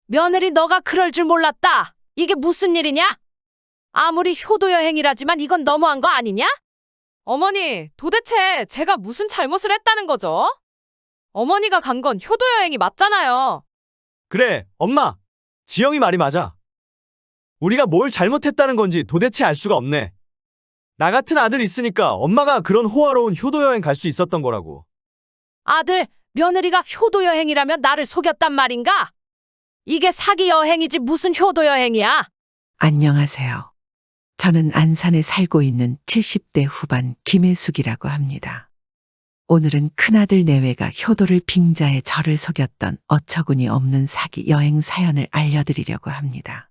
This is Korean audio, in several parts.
며느리 너가 그럴 줄 몰랐다. 이게 무슨 일이냐? 아무리 효도 여행이라지만 이건 너무한 거 아니냐? 어머니, 도대체 제가 무슨 잘못을 했다는 거죠? 어머니가 간 건 효도 여행이 맞잖아요. 그래, 엄마. 지영이 말이 맞아. 우리가 뭘 잘못했다는 건지 도대체 알 수가 없네. 나 같은 아들 있으니까 엄마가 그런 호화로운 효도여행 갈 수 있었던 거라고. 아들, 며느리가 효도 여행이라면 나를 속였단 말인가? 이게 사기 여행이지 무슨 효도 여행이야? 안녕하세요. 저는 안산에 살고 있는 70대 후반 김혜숙이라고 합니다. 오늘은 큰아들 내외가 효도를 빙자해 저를 속였던 어처구니 없는 사기 여행 사연을 알려드리려고 합니다.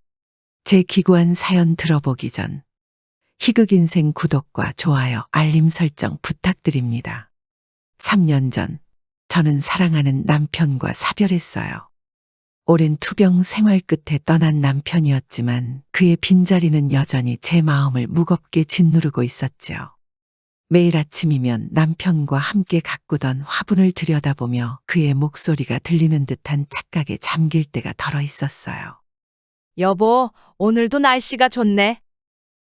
제 기구한 사연 들어보기 전 희극인생 구독과 좋아요, 알림 설정 부탁드립니다. 3년 전 저는 사랑하는 남편과 사별했어요. 오랜 투병 생활 끝에 떠난 남편이었지만 그의 빈자리는 여전히 제 마음을 무겁게 짓누르고 있었죠. 매일 아침이면 남편과 함께 가꾸던 화분을 들여다보며 그의 목소리가 들리는 듯한 착각에 잠길 때가 덜어 있었어요. 여보, 오늘도 날씨가 좋네.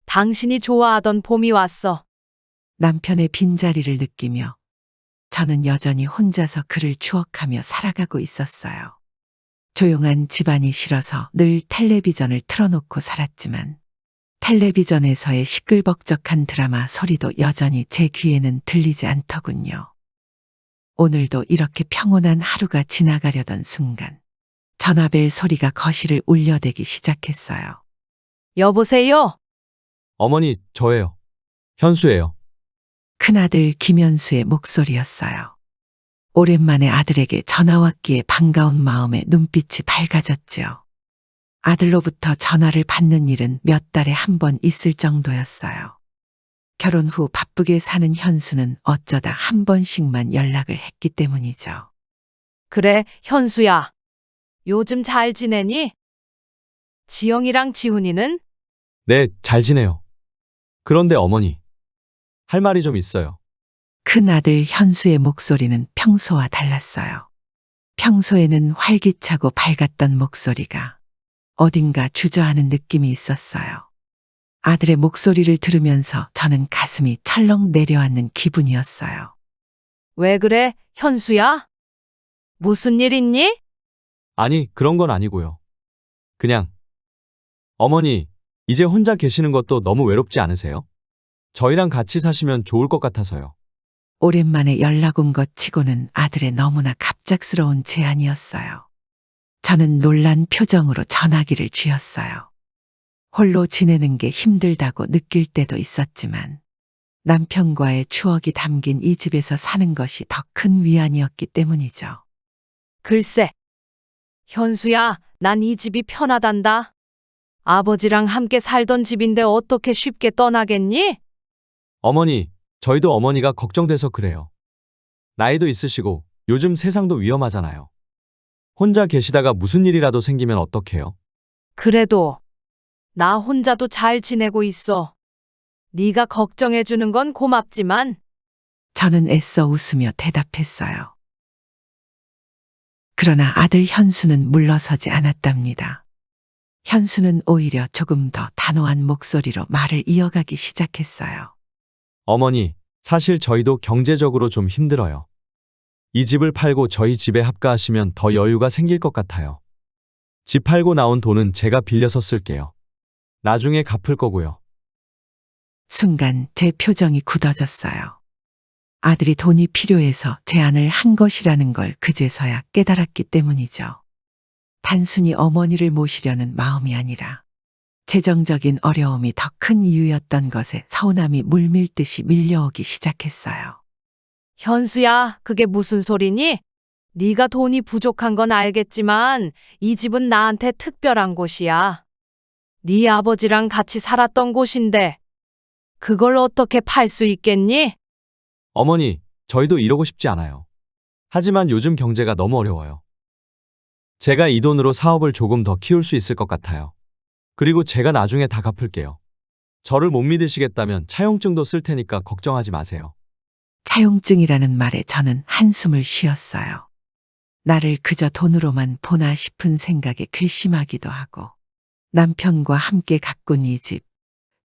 당신이 좋아하던 봄이 왔어. 남편의 빈자리를 느끼며 저는 여전히 혼자서 그를 추억하며 살아가고 있었어요. 조용한 집안이 싫어서 늘 텔레비전을 틀어놓고 살았지만 텔레비전에서의 시끌벅적한 드라마 소리도 여전히 제 귀에는 들리지 않더군요. 오늘도 이렇게 평온한 하루가 지나가려던 순간 전화벨 소리가 거실을 울려대기 시작했어요. 여보세요? 어머니, 저예요. 현수예요. 큰아들 김현수의 목소리였어요. 오랜만에 아들에게 전화 왔기에 반가운 마음에 눈빛이 밝아졌죠. 아들로부터 전화를 받는 일은 몇 달에 한 번 있을 정도였어요. 결혼 후 바쁘게 사는 현수는 어쩌다 한 번씩만 연락을 했기 때문이죠. 그래, 현수야. 요즘 잘 지내니? 지영이랑 지훈이는? 네, 잘 지내요. 그런데 어머니, 할 말이 좀 있어요. 큰아들 현수의 목소리는 평소와 달랐어요. 평소에는 활기차고 밝았던 목소리가 어딘가 주저하는 느낌이 있었어요. 아들의 목소리를 들으면서 저는 가슴이 철렁 내려앉는 기분이었어요. 왜 그래, 현수야? 무슨 일 있니? 아니, 그런 건 아니고요. 그냥, 어머니, 이제 혼자 계시는 것도 너무 외롭지 않으세요? 저희랑 같이 사시면 좋을 것 같아서요. 오랜만에 연락 온 것 치고는 아들의 너무나 갑작스러운 제안이었어요. 저는 놀란 표정으로 전화기를 쥐었어요. 홀로 지내는 게 힘들다고 느낄 때도 있었지만 남편과의 추억이 담긴 이 집에서 사는 것이 더 큰 위안이었기 때문이죠. 글쎄. 현수야, 난 이 집이 편하단다. 아버지랑 함께 살던 집인데 어떻게 쉽게 떠나겠니? 어머니, 저희도 어머니가 걱정돼서 그래요. 나이도 있으시고 요즘 세상도 위험하잖아요. 혼자 계시다가 무슨 일이라도 생기면 어떡해요? 그래도 나 혼자도 잘 지내고 있어. 네가 걱정해 주는 건 고맙지만 저는 애써 웃으며 대답했어요. 그러나 아들 현수는 물러서지 않았답니다. 현수는 오히려 조금 더 단호한 목소리로 말을 이어가기 시작했어요. 어머니, 사실 저희도 경제적으로 좀 힘들어요. 이 집을 팔고 저희 집에 합가하시면 더 여유가 생길 것 같아요. 집 팔고 나온 돈은 제가 빌려서 쓸게요. 나중에 갚을 거고요. 순간 제 표정이 굳어졌어요. 아들이 돈이 필요해서 제안을 한 것이라는 걸 그제서야 깨달았기 때문이죠. 단순히 어머니를 모시려는 마음이 아니라 재정적인 어려움이 더 큰 이유였던 것에 서운함이 물밀듯이 밀려오기 시작했어요. 현수야, 그게 무슨 소리니? 네가 돈이 부족한 건 알겠지만 이 집은 나한테 특별한 곳이야. 네 아버지랑 같이 살았던 곳인데 그걸 어떻게 팔 수 있겠니? 어머니, 저희도 이러고 싶지 않아요. 하지만 요즘 경제가 너무 어려워요. 제가 이 돈으로 사업을 조금 더 키울 수 있을 것 같아요. 그리고 제가 나중에 다 갚을게요. 저를 못 믿으시겠다면 차용증도 쓸 테니까 걱정하지 마세요. 차용증이라는 말에 저는 한숨을 쉬었어요. 나를 그저 돈으로만 보나 싶은 생각에 괘씸하기도 하고 남편과 함께 가꾼 이 집,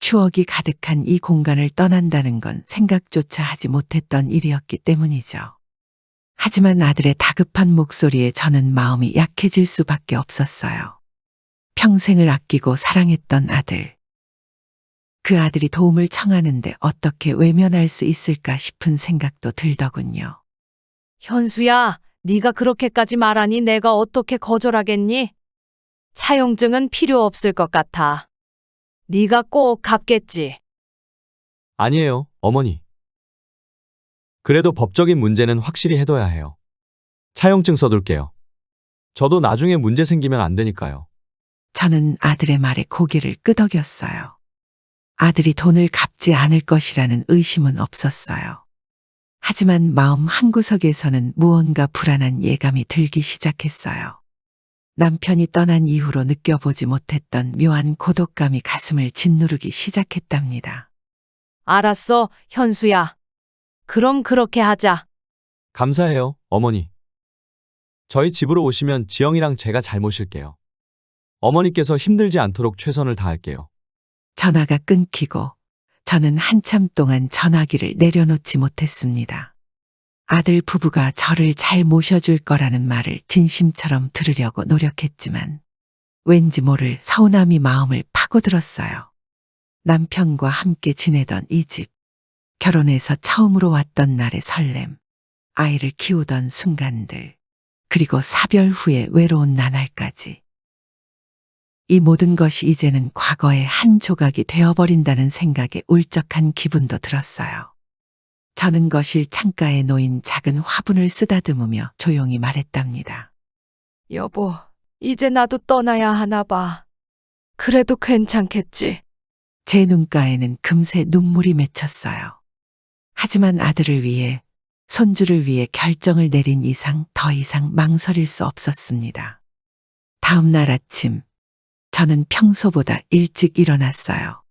추억이 가득한 이 공간을 떠난다는 건 생각조차 하지 못했던 일이었기 때문이죠. 하지만 아들의 다급한 목소리에 저는 마음이 약해질 수밖에 없었어요. 평생을 아끼고 사랑했던 아들. 그 아들이 도움을 청하는데 어떻게 외면할 수 있을까 싶은 생각도 들더군요. 현수야, 네가 그렇게까지 말하니 내가 어떻게 거절하겠니? 차용증은 필요 없을 것 같아. 네가 꼭 갚겠지. 아니에요, 어머니. 그래도 법적인 문제는 확실히 해둬야 해요. 차용증 써둘게요. 저도 나중에 문제 생기면 안 되니까요. 저는 아들의 말에 고개를 끄덕였어요. 아들이 돈을 갚지 않을 것이라는 의심은 없었어요. 하지만 마음 한구석에서는 무언가 불안한 예감이 들기 시작했어요. 남편이 떠난 이후로 느껴보지 못했던 묘한 고독감이 가슴을 짓누르기 시작했답니다. 알았어, 현수야. 그럼 그렇게 하자. 감사해요, 어머니. 저희 집으로 오시면 지영이랑 제가 잘 모실게요. 어머니께서 힘들지 않도록 최선을 다할게요. 전화가 끊기고 저는 한참 동안 전화기를 내려놓지 못했습니다. 아들 부부가 저를 잘 모셔줄 거라는 말을 진심처럼 들으려고 노력했지만 왠지 모를 서운함이 마음을 파고들었어요. 남편과 함께 지내던 이 집, 결혼해서 처음으로 왔던 날의 설렘, 아이를 키우던 순간들, 그리고 사별 후의 외로운 나날까지. 이 모든 것이 이제는 과거의 한 조각이 되어버린다는 생각에 울적한 기분도 들었어요. 저는 거실 창가에 놓인 작은 화분을 쓰다듬으며 조용히 말했답니다. 여보, 이제 나도 떠나야 하나 봐. 그래도 괜찮겠지. 제 눈가에는 금세 눈물이 맺혔어요. 하지만 아들을 위해, 손주를 위해 결정을 내린 이상 더 이상 망설일 수 없었습니다. 다음 날 아침, 저는 평소보다 일찍 일어났어요.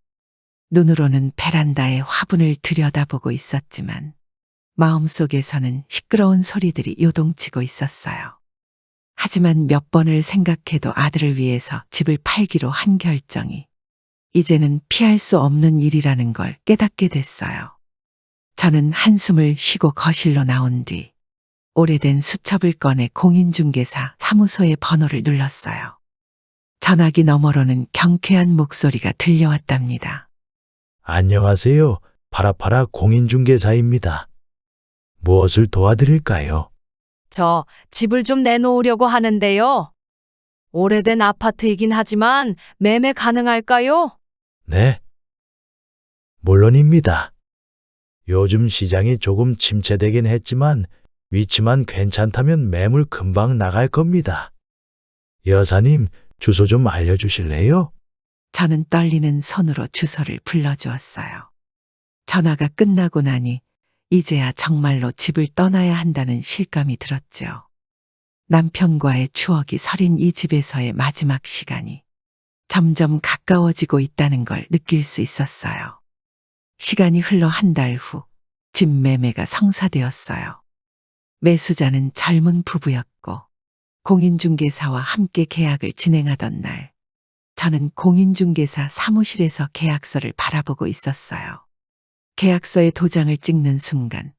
눈으로는 베란다의 화분을 들여다보고 있었지만 마음속에서는 시끄러운 소리들이 요동치고 있었어요. 하지만 몇 번을 생각해도 아들을 위해서 집을 팔기로 한 결정이 이제는 피할 수 없는 일이라는 걸 깨닫게 됐어요. 저는 한숨을 쉬고 거실로 나온 뒤 오래된 수첩을 꺼내 공인중개사 사무소의 번호를 눌렀어요. 전화기 너머로는 경쾌한 목소리가 들려왔답니다. 안녕하세요. 파라파라 공인중개사입니다. 무엇을 도와드릴까요? 저 집을 좀 내놓으려고 하는데요. 오래된 아파트이긴 하지만 매매 가능할까요? 네. 물론입니다. 요즘 시장이 조금 침체되긴 했지만 위치만 괜찮다면 매물 금방 나갈 겁니다. 여사님, 주소 좀 알려주실래요? 저는 떨리는 손으로 주소를 불러주었어요. 전화가 끝나고 나니 이제야 정말로 집을 떠나야 한다는 실감이 들었죠. 남편과의 추억이 서린 이 집에서의 마지막 시간이 점점 가까워지고 있다는 걸 느낄 수 있었어요. 시간이 흘러 한 달 후, 집 매매가 성사되었어요. 매수자는 젊은 부부였고 공인중개사와 함께 계약을 진행하던 날, 저는 공인중개사 사무실에서 계약서를 바라보고 있었어요. 계약서에 도장을 찍는 순간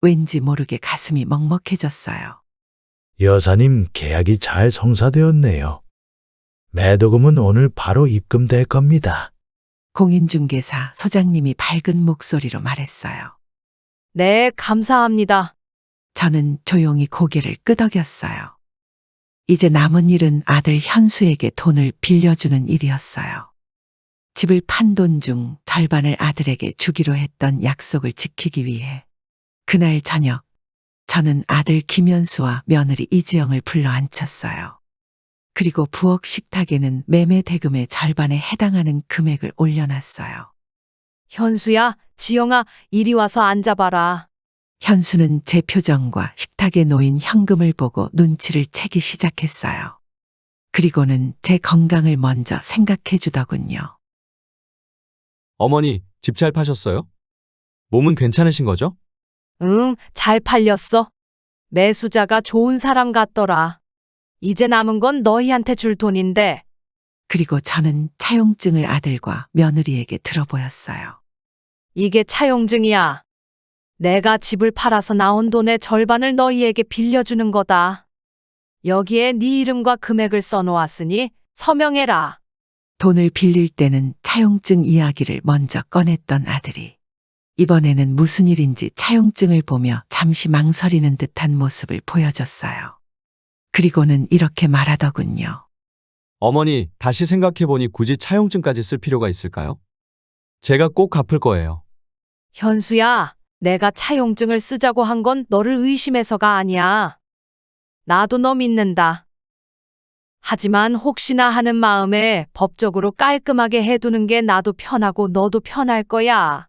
왠지 모르게 가슴이 먹먹해졌어요. 여사님, 계약이 잘 성사되었네요. 매도금은 오늘 바로 입금될 겁니다. 공인중개사 소장님이 밝은 목소리로 말했어요. 네, 감사합니다. 저는 조용히 고개를 끄덕였어요. 이제 남은 일은 아들 현수에게 돈을 빌려주는 일이었어요. 집을 판 돈 중 절반을 아들에게 주기로 했던 약속을 지키기 위해 그날 저녁 저는 아들 김현수와 며느리 이지영을 불러 앉혔어요. 그리고 부엌 식탁에는 매매 대금의 절반에 해당하는 금액을 올려놨어요. 현수야, 지영아, 이리 와서 앉아봐라. 현수는 제 표정과 식탁에 놓인 현금을 보고 눈치를 채기 시작했어요. 그리고는 제 건강을 먼저 생각해 주더군요. 어머니, 집 잘 파셨어요? 몸은 괜찮으신 거죠? 응, 잘 팔렸어. 매수자가 좋은 사람 같더라. 이제 남은 건 너희한테 줄 돈인데. 그리고 저는 차용증을 아들과 며느리에게 들어보였어요. 이게 차용증이야. 내가 집을 팔아서 나온 돈의 절반을 너희에게 빌려주는 거다. 여기에 네 이름과 금액을 써놓았으니 서명해라. 돈을 빌릴 때는 차용증 이야기를 먼저 꺼냈던 아들이 이번에는 무슨 일인지 차용증을 보며 잠시 망설이는 듯한 모습을 보여줬어요. 그리고는 이렇게 말하더군요. 어머니, 다시 생각해보니 굳이 차용증까지 쓸 필요가 있을까요? 제가 꼭 갚을 거예요. 현수야, 내가 차용증을 쓰자고 한 건 너를 의심해서가 아니야. 나도 너 믿는다. 하지만 혹시나 하는 마음에 법적으로 깔끔하게 해두는 게 나도 편하고 너도 편할 거야.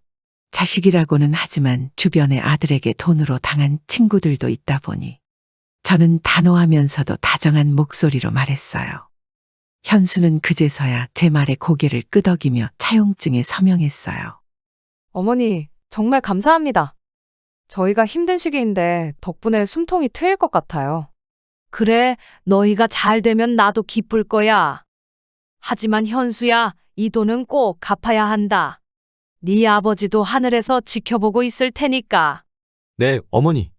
자식이라고는 하지만 주변의 아들에게 돈으로 당한 친구들도 있다 보니 저는 단호하면서도 다정한 목소리로 말했어요. 현수는 그제서야 제 말에 고개를 끄덕이며 차용증에 서명했어요. 어머니, 정말 감사합니다. 저희가 힘든 시기인데 덕분에 숨통이 트일 것 같아요. 그래, 너희가 잘 되면 나도 기쁠 거야. 하지만 현수야, 이 돈은 꼭 갚아야 한다. 네 아버지도 하늘에서 지켜보고 있을 테니까. 네, 어머니.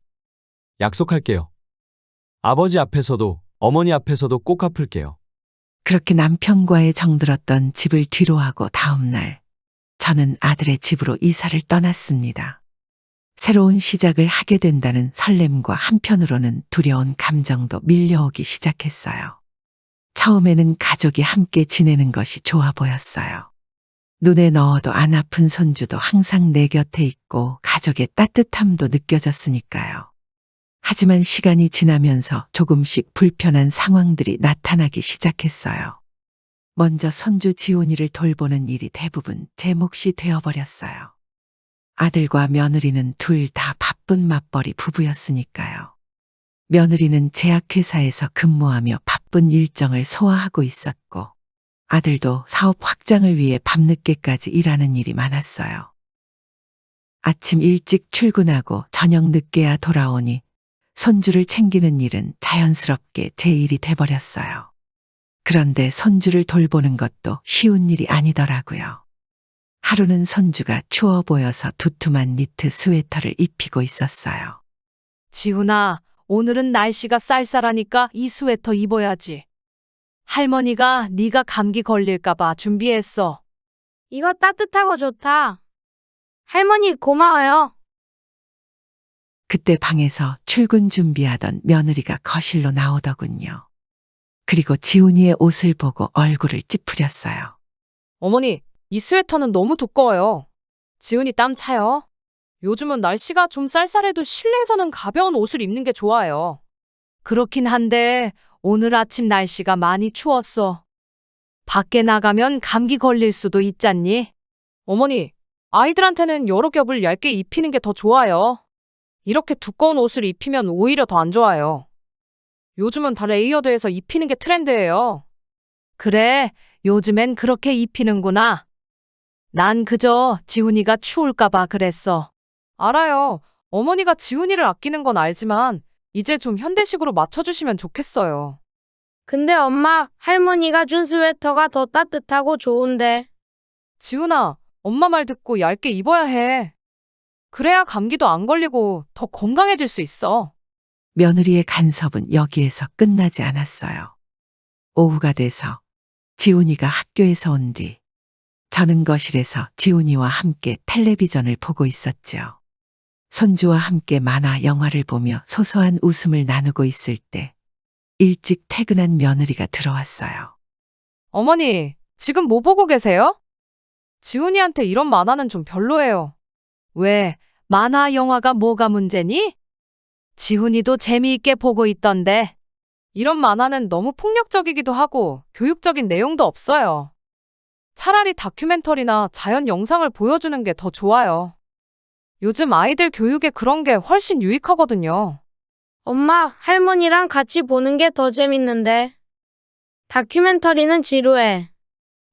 약속할게요. 아버지 앞에서도, 어머니 앞에서도 꼭 갚을게요. 그렇게 남편과의 정들었던 집을 뒤로하고 다음 날 저는 아들의 집으로 이사를 떠났습니다. 새로운 시작을 하게 된다는 설렘과 한편으로는 두려운 감정도 밀려오기 시작했어요. 처음에는 가족이 함께 지내는 것이 좋아 보였어요. 눈에 넣어도 안 아픈 손주도 항상 내 곁에 있고 가족의 따뜻함도 느껴졌으니까요. 하지만 시간이 지나면서 조금씩 불편한 상황들이 나타나기 시작했어요. 먼저 손주 지훈이를 돌보는 일이 대부분 제 몫이 되어버렸어요. 아들과 며느리는 둘 다 바쁜 맞벌이 부부였으니까요. 며느리는 제약회사에서 근무하며 바쁜 일정을 소화하고 있었고 아들도 사업 확장을 위해 밤늦게까지 일하는 일이 많았어요. 아침 일찍 출근하고 저녁 늦게야 돌아오니 손주를 챙기는 일은 자연스럽게 제 일이 돼버렸어요. 그런데 손주를 돌보는 것도 쉬운 일이 아니더라고요. 하루는 손주가 추워 보여서 두툼한 니트 스웨터를 입히고 있었어요. 지훈아, 오늘은 날씨가 쌀쌀하니까 이 스웨터 입어야지. 할머니가 네가 감기 걸릴까 봐 준비했어. 이거 따뜻하고 좋다. 할머니 고마워요. 그때 방에서 출근 준비하던 며느리가 거실로 나오더군요. 그리고 지훈이의 옷을 보고 얼굴을 찌푸렸어요. 어머니, 이 스웨터는 너무 두꺼워요. 지훈이 땀 차요. 요즘은 날씨가 좀 쌀쌀해도 실내에서는 가벼운 옷을 입는 게 좋아요. 그렇긴 한데 오늘 아침 날씨가 많이 추웠어. 밖에 나가면 감기 걸릴 수도 있잖니? 어머니, 아이들한테는 여러 겹을 얇게 입히는 게 더 좋아요. 이렇게 두꺼운 옷을 입히면 오히려 더 안 좋아요. 요즘은 다 레이어드해서 입히는 게 트렌드예요. 그래, 요즘엔 그렇게 입히는구나. 난 그저 지훈이가 추울까 봐 그랬어. 알아요. 어머니가 지훈이를 아끼는 건 알지만 이제 좀 현대식으로 맞춰주시면 좋겠어요. 근데 엄마, 할머니가 준 스웨터가 더 따뜻하고 좋은데. 지훈아, 엄마 말 듣고 얇게 입어야 해. 그래야 감기도 안 걸리고 더 건강해질 수 있어. 며느리의 간섭은 여기에서 끝나지 않았어요. 오후가 돼서 지훈이가 학교에서 온 뒤 저는 거실에서 지훈이와 함께 텔레비전을 보고 있었죠. 손주와 함께 만화 영화를 보며 소소한 웃음을 나누고 있을 때 일찍 퇴근한 며느리가 들어왔어요. 어머니, 지금 뭐 보고 계세요? 지훈이한테 이런 만화는 좀 별로예요. 왜, 만화 영화가 뭐가 문제니? 지훈이도 재미있게 보고 있던데. 이런 만화는 너무 폭력적이기도 하고 교육적인 내용도 없어요. 차라리 다큐멘터리나 자연 영상을 보여주는 게 더 좋아요. 요즘 아이들 교육에 그런 게 훨씬 유익하거든요. 엄마, 할머니랑 같이 보는 게 더 재밌는데. 다큐멘터리는 지루해.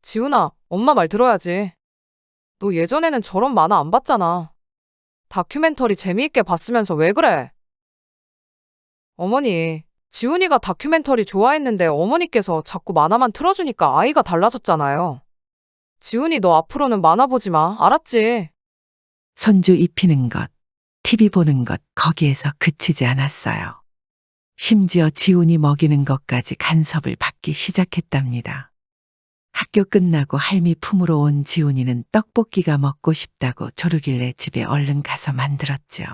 지훈아, 엄마 말 들어야지. 너 예전에는 저런 만화 안 봤잖아. 다큐멘터리 재미있게 봤으면서 왜 그래? 어머니, 지훈이가 다큐멘터리 좋아했는데 어머니께서 자꾸 만화만 틀어주니까 아이가 달라졌잖아요. 지훈이 너 앞으로는 만화 보지 마. 알았지? 손주 입히는 것, TV 보는 것 거기에서 그치지 않았어요. 심지어 지훈이 먹이는 것까지 간섭을 받기 시작했답니다. 학교 끝나고 할미 품으로 온 지훈이는 떡볶이가 먹고 싶다고 조르길래 집에 얼른 가서 만들었죠.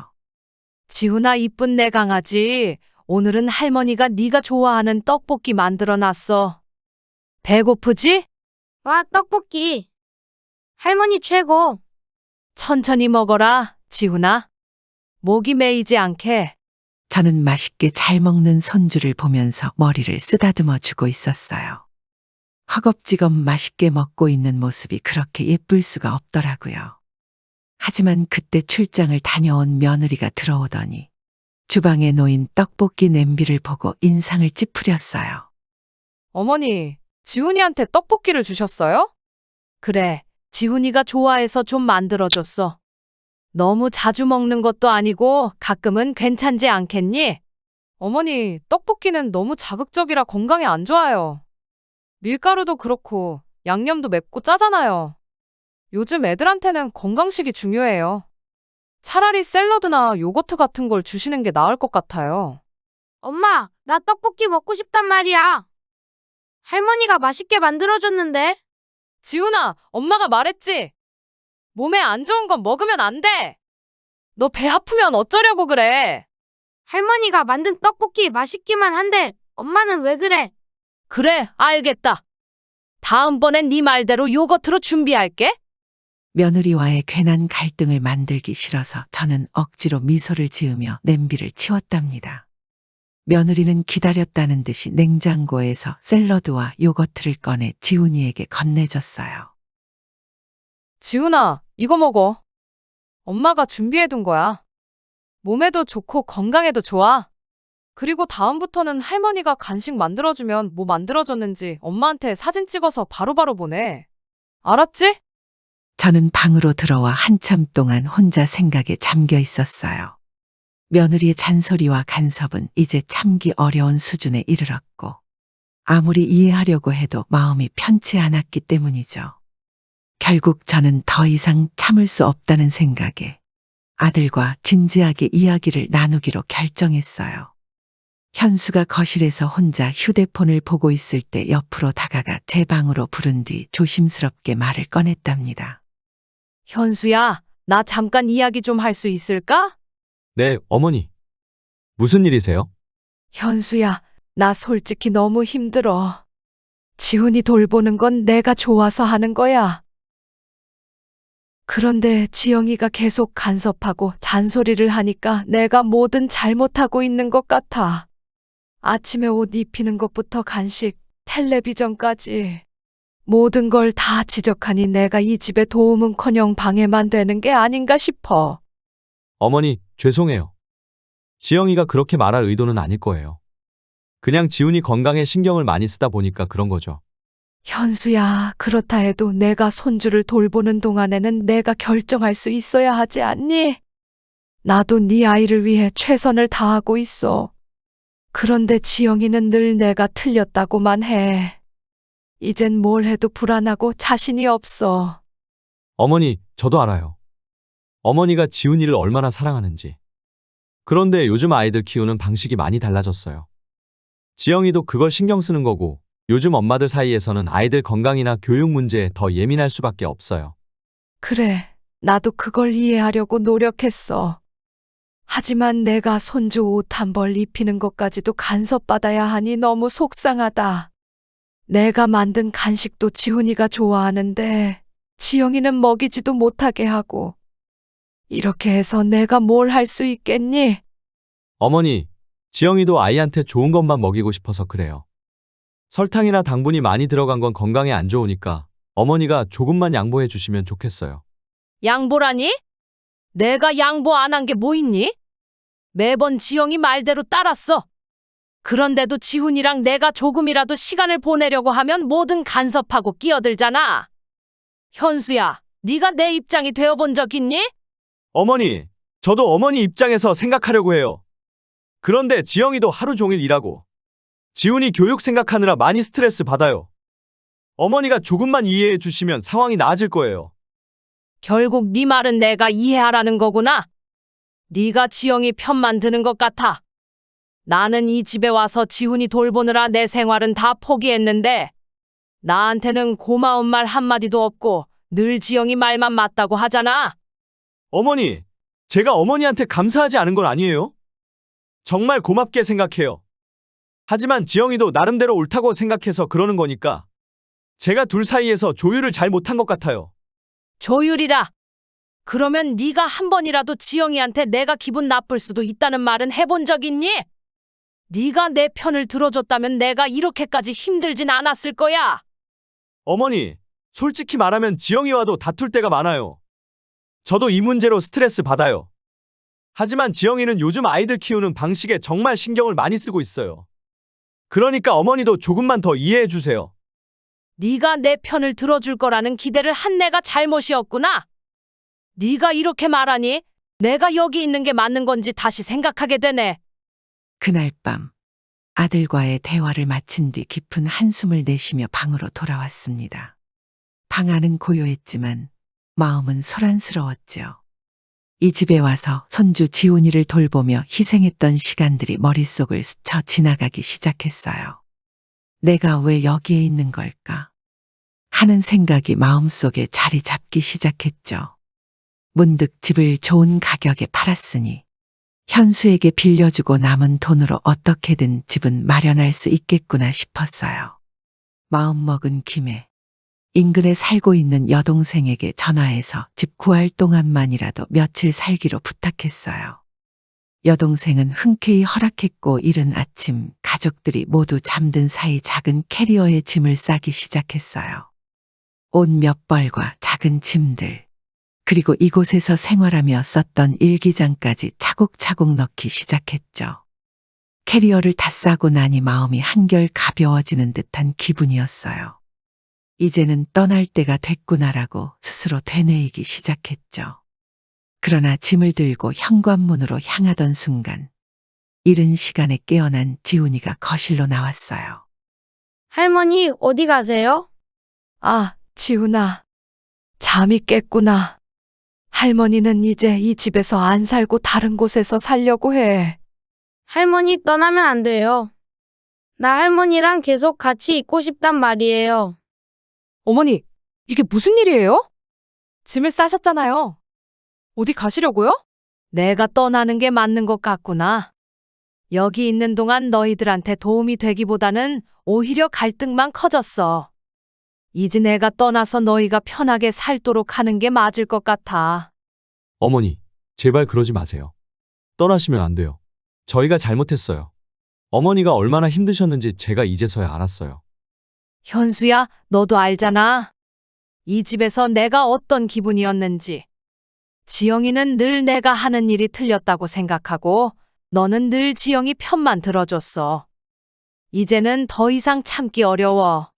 지훈아 이쁜 내 강아지. 오늘은 할머니가 네가 좋아하는 떡볶이 만들어 놨어. 배고프지? 와, 떡볶이. 할머니 최고. 천천히 먹어라, 지훈아. 목이 메이지 않게. 저는 맛있게 잘 먹는 손주를 보면서 머리를 쓰다듬어 주고 있었어요. 허겁지겁 맛있게 먹고 있는 모습이 그렇게 예쁠 수가 없더라고요. 하지만 그때 출장을 다녀온 며느리가 들어오더니 주방에 놓인 떡볶이 냄비를 보고 인상을 찌푸렸어요. 어머니, 지훈이한테 떡볶이를 주셨어요? 그래, 지훈이가 좋아해서 좀 만들어줬어. 너무 자주 먹는 것도 아니고 가끔은 괜찮지 않겠니? 어머니, 떡볶이는 너무 자극적이라 건강에 안 좋아요. 밀가루도 그렇고 양념도 맵고 짜잖아요. 요즘 애들한테는 건강식이 중요해요. 차라리 샐러드나 요거트 같은 걸 주시는 게 나을 것 같아요. 엄마, 나 떡볶이 먹고 싶단 말이야. 할머니가 맛있게 만들어줬는데. 지훈아, 엄마가 말했지? 몸에 안 좋은 건 먹으면 안 돼. 너 배 아프면 어쩌려고 그래? 할머니가 만든 떡볶이 맛있기만 한데 엄마는 왜 그래? 그래, 알겠다. 다음번엔 네 말대로 요거트로 준비할게. 며느리와의 괜한 갈등을 만들기 싫어서 저는 억지로 미소를 지으며 냄비를 치웠답니다. 며느리는 기다렸다는 듯이 냉장고에서 샐러드와 요거트를 꺼내 지훈이에게 건네줬어요. 지훈아, 이거 먹어. 엄마가 준비해둔 거야. 몸에도 좋고 건강에도 좋아. 그리고 다음부터는 할머니가 간식 만들어주면 뭐 만들어줬는지 엄마한테 사진 찍어서 바로바로 보내. 알았지? 저는 방으로 들어와 한참 동안 혼자 생각에 잠겨 있었어요. 며느리의 잔소리와 간섭은 이제 참기 어려운 수준에 이르렀고 아무리 이해하려고 해도 마음이 편치 않았기 때문이죠. 결국 저는 더 이상 참을 수 없다는 생각에 아들과 진지하게 이야기를 나누기로 결정했어요. 현수가 거실에서 혼자 휴대폰을 보고 있을 때 옆으로 다가가 제 방으로 부른 뒤 조심스럽게 말을 꺼냈답니다. 현수야, 나 잠깐 이야기 좀 할 수 있을까? 네, 어머니. 무슨 일이세요? 현수야, 나 솔직히 너무 힘들어. 지훈이 돌보는 건 내가 좋아서 하는 거야. 그런데 지영이가 계속 간섭하고 잔소리를 하니까 내가 뭐든 잘못하고 있는 것 같아. 아침에 옷 입히는 것부터 간식, 텔레비전까지 모든 걸 다 지적하니 내가 이 집에 도움은커녕 방해만 되는 게 아닌가 싶어. 어머니, 죄송해요. 지영이가 그렇게 말할 의도는 아닐 거예요. 그냥 지훈이 건강에 신경을 많이 쓰다 보니까 그런 거죠. 현수야, 그렇다 해도 내가 손주를 돌보는 동안에는 내가 결정할 수 있어야 하지 않니? 나도 네 아이를 위해 최선을 다하고 있어. 그런데 지영이는 늘 내가 틀렸다고만 해. 이젠 뭘 해도 불안하고 자신이 없어. 어머니, 저도 알아요. 어머니가 지훈이를 얼마나 사랑하는지. 그런데 요즘 아이들 키우는 방식이 많이 달라졌어요. 지영이도 그걸 신경 쓰는 거고, 요즘 엄마들 사이에서는 아이들 건강이나 교육 문제에 더 예민할 수밖에 없어요. 그래, 나도 그걸 이해하려고 노력했어. 하지만 내가 손주 옷 한 벌 입히는 것까지도 간섭받아야 하니 너무 속상하다. 내가 만든 간식도 지훈이가 좋아하는데 지영이는 먹이지도 못하게 하고. 이렇게 해서 내가 뭘 할 수 있겠니? 어머니, 지영이도 아이한테 좋은 것만 먹이고 싶어서 그래요. 설탕이나 당분이 많이 들어간 건 건강에 안 좋으니까 어머니가 조금만 양보해 주시면 좋겠어요. 양보라니? 내가 양보 안 한 게 뭐 있니? 매번 지영이 말대로 따랐어. 그런데도 지훈이랑 내가 조금이라도 시간을 보내려고 하면 뭐든 간섭하고 끼어들잖아. 현수야, 네가 내 입장이 되어본 적 있니? 어머니, 저도 어머니 입장에서 생각하려고 해요. 그런데 지영이도 하루 종일 일하고 지훈이 교육 생각하느라 많이 스트레스 받아요. 어머니가 조금만 이해해 주시면 상황이 나아질 거예요. 결국 네 말은 내가 이해하라는 거구나. 네가 지영이 편만 드는 것 같아. 나는 이 집에 와서 지훈이 돌보느라 내 생활은 다 포기했는데 나한테는 고마운 말 한마디도 없고 늘 지영이 말만 맞다고 하잖아. 어머니, 제가 어머니한테 감사하지 않은 건 아니에요. 정말 고맙게 생각해요. 하지만 지영이도 나름대로 옳다고 생각해서 그러는 거니까 제가 둘 사이에서 조율을 잘 못한 것 같아요. 조율이라. 그러면 네가 한 번이라도 지영이한테 내가 기분 나쁠 수도 있다는 말은 해본 적 있니? 네가 내 편을 들어줬다면 내가 이렇게까지 힘들진 않았을 거야. 어머니, 솔직히 말하면 지영이와도 다툴 때가 많아요. 저도 이 문제로 스트레스 받아요. 하지만 지영이는 요즘 아이들 키우는 방식에 정말 신경을 많이 쓰고 있어요. 그러니까 어머니도 조금만 더 이해해 주세요. 네가 내 편을 들어줄 거라는 기대를 한 내가 잘못이었구나. 네가 이렇게 말하니 내가 여기 있는 게 맞는 건지 다시 생각하게 되네. 그날 밤 아들과의 대화를 마친 뒤 깊은 한숨을 내쉬며 방으로 돌아왔습니다. 방 안은 고요했지만 마음은 소란스러웠죠. 이 집에 와서 손주 지훈이를 돌보며 희생했던 시간들이 머릿속을 스쳐 지나가기 시작했어요. 내가 왜 여기에 있는 걸까? 하는 생각이 마음속에 자리 잡기 시작했죠. 문득 집을 좋은 가격에 팔았으니 현수에게 빌려주고 남은 돈으로 어떻게든 집은 마련할 수 있겠구나 싶었어요. 마음먹은 김에 인근에 살고 있는 여동생에게 전화해서 집 구할 동안만이라도 며칠 살기로 부탁했어요. 여동생은 흔쾌히 허락했고 이른 아침 가족들이 모두 잠든 사이 작은 캐리어에 짐을 싸기 시작했어요. 옷 몇 벌과 작은 짐들, 그리고 이곳에서 생활하며 썼던 일기장까지 차곡차곡 넣기 시작했죠. 캐리어를 다 싸고 나니 마음이 한결 가벼워지는 듯한 기분이었어요. 이제는 떠날 때가 됐구나라고 스스로 되뇌이기 시작했죠. 그러나 짐을 들고 현관문으로 향하던 순간 이른 시간에 깨어난 지훈이가 거실로 나왔어요. 할머니, 어디 가세요? 아, 지훈아. 잠이 깼구나. 할머니는 이제 이 집에서 안 살고 다른 곳에서 살려고 해. 할머니 떠나면 안 돼요. 나 할머니랑 계속 같이 있고 싶단 말이에요. 어머니, 이게 무슨 일이에요? 짐을 싸셨잖아요. 어디 가시려고요? 내가 떠나는 게 맞는 것 같구나. 여기 있는 동안 너희들한테 도움이 되기보다는 오히려 갈등만 커졌어. 이제 내가 떠나서 너희가 편하게 살도록 하는 게 맞을 것 같아. 어머니, 제발 그러지 마세요. 떠나시면 안 돼요. 저희가 잘못했어요. 어머니가 얼마나 힘드셨는지 제가 이제서야 알았어요. 현수야, 너도 알잖아. 이 집에서 내가 어떤 기분이었는지. 지영이는 늘 내가 하는 일이 틀렸다고 생각하고 너는 늘 지영이 편만 들어줬어. 이제는 더 이상 참기 어려워.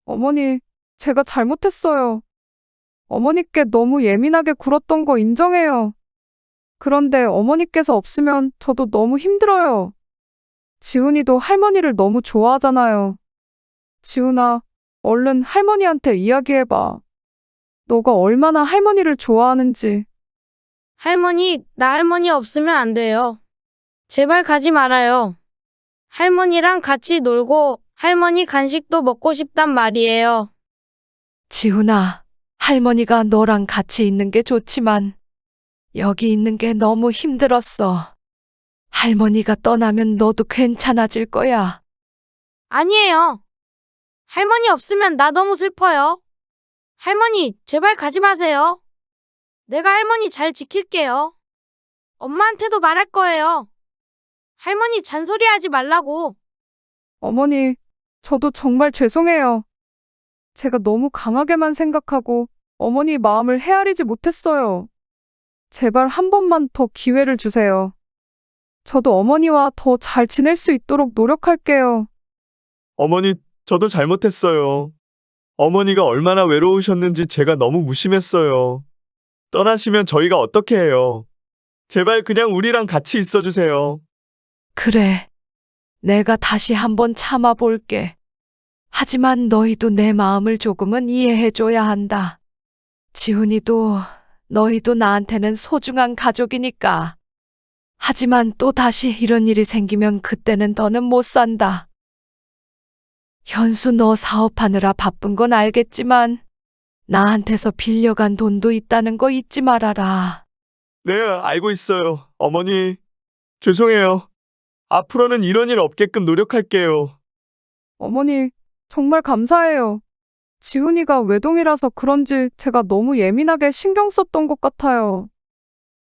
어머니, 제가 잘못했어요. 어머니께 너무 예민하게 굴었던 거 인정해요. 그런데 어머니께서 없으면 저도 너무 힘들어요. 지훈이도 할머니를 너무 좋아하잖아요. 지훈아, 얼른 할머니한테 이야기해봐. 너가 얼마나 할머니를 좋아하는지. 할머니, 나 할머니 없으면 안 돼요. 제발 가지 말아요. 할머니랑 같이 놀고 할머니 간식도 먹고 싶단 말이에요. 지훈아, 할머니가 너랑 같이 있는 게 좋지만 여기 있는 게 너무 힘들었어. 할머니가 떠나면 너도 괜찮아질 거야. 아니에요. 할머니 없으면 나 너무 슬퍼요. 할머니, 제발 가지 마세요. 내가 할머니 잘 지킬게요. 엄마한테도 말할 거예요. 할머니 잔소리하지 말라고. 어머니, 저도 정말 죄송해요. 제가 너무 강하게만 생각하고 어머니 마음을 헤아리지 못했어요. 제발 한 번만 더 기회를 주세요. 저도 어머니와 더 잘 지낼 수 있도록 노력할게요. 어머니, 저도 잘못했어요. 어머니가 얼마나 외로우셨는지 제가 너무 무심했어요. 떠나시면 저희가 어떻게 해요? 제발 그냥 우리랑 같이 있어주세요. 그래. 내가 다시 한번 참아볼게. 하지만 너희도 내 마음을 조금은 이해해줘야 한다. 지훈이도 너희도 나한테는 소중한 가족이니까. 하지만 또 다시 이런 일이 생기면 그때는 더는 못 산다. 현수 너 사업하느라 바쁜 건 알겠지만 나한테서 빌려간 돈도 있다는 거 잊지 말아라. 네, 알고 있어요. 어머니, 죄송해요. 앞으로는 이런 일 없게끔 노력할게요. 어머니, 정말 감사해요. 지훈이가 외동이라서 그런지 제가 너무 예민하게 신경 썼던 것 같아요.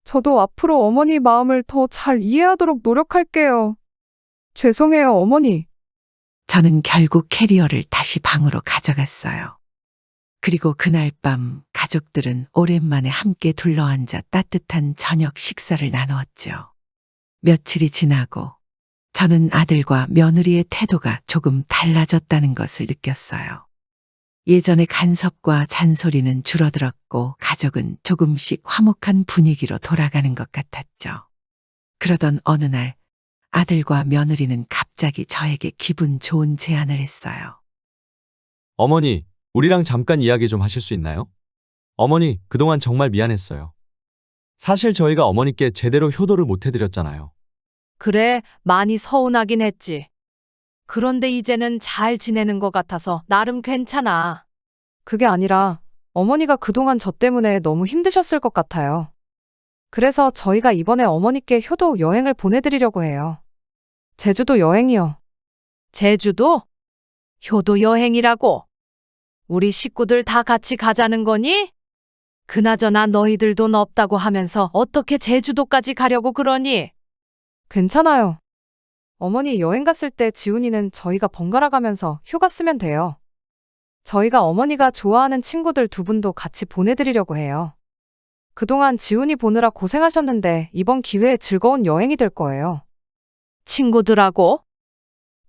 저도 앞으로 어머니 마음을 더 잘 이해하도록 노력할게요. 죄송해요, 어머니. 저는 결국 캐리어를 다시 방으로 가져갔어요. 그리고 그날 밤 가족들은 오랜만에 함께 둘러앉아 따뜻한 저녁 식사를 나누었죠. 며칠이 지나고 저는 아들과 며느리의 태도가 조금 달라졌다는 것을 느꼈어요. 예전의 간섭과 잔소리는 줄어들었고 가족은 조금씩 화목한 분위기로 돌아가는 것 같았죠. 그러던 어느 날 아들과 며느리는 갑자기 저에게 기분 좋은 제안을 했어요. 어머니, 우리랑 잠깐 이야기 좀 하실 수 있나요? 어머니, 그동안 정말 미안했어요. 사실 저희가 어머니께 제대로 효도를 못 해드렸잖아요. 그래, 많이 서운하긴 했지. 그런데 이제는 잘 지내는 것 같아서 나름 괜찮아. 그게 아니라 어머니가 그동안 저 때문에 너무 힘드셨을 것 같아요. 그래서 저희가 이번에 어머니께 효도 여행을 보내드리려고 해요. 제주도 여행이요. 제주도? 효도 여행이라고? 우리 식구들 다 같이 가자는 거니? 그나저나 너희들 돈 없다고 하면서 어떻게 제주도까지 가려고 그러니? 괜찮아요. 어머니 여행 갔을 때 지훈이는 저희가 번갈아 가면서 휴가 쓰면 돼요. 저희가 어머니가 좋아하는 친구들 두 분도 같이 보내드리려고 해요. 그동안 지훈이 보느라 고생하셨는데 이번 기회에 즐거운 여행이 될 거예요. 친구들하고?